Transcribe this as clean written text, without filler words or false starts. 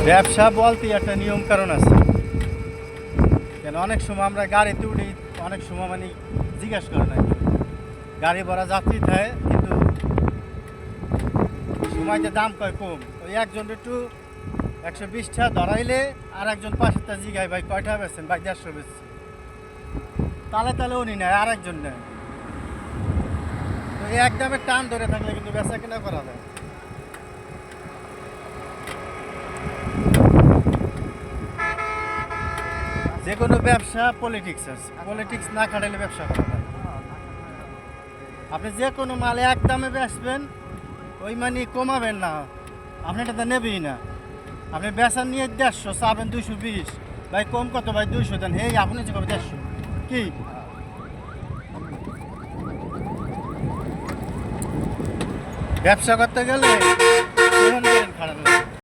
ব্যবসা বলতে একটা নিয়ম কারণ আছে। কেন অনেক সময় আমরা গাড়িতে উঠি, অনেক সময় মানে জিজ্ঞাসা করে না, গাড়ি ভরা যাত্রী থাকে কিন্তু সময়তে দাম কয় কম। ওই একজন একটু 120 টাকা ধরাইলে আর একজন পাশেরটা জিগায় ভাই কয়টা বেচছেন, ভাই 150 বেচছে, তালে তালে উনি নেয় আর একজন নেয়। তো এই একদমে টান ধরে থাকলে কিন্তু বেচা কেনা করা যায়। যে কোনো ব্যবসা পলিটিক্স আছে, পলিটিক্স না খাটাইলে ব্যবসা করা যায়। আপনি যে কোনো মালে এক দামে বেচবেন, ওই মানে কমাবেন না, আপনি এটা তো নেবেই না। আপনি বেচার নিয়ে 150 চাবেন 220, ভাই কম কত ভাই 200 দেন, এই আপনি যে কবে 150 কি ব্যবসা করতে গেলে খারাপ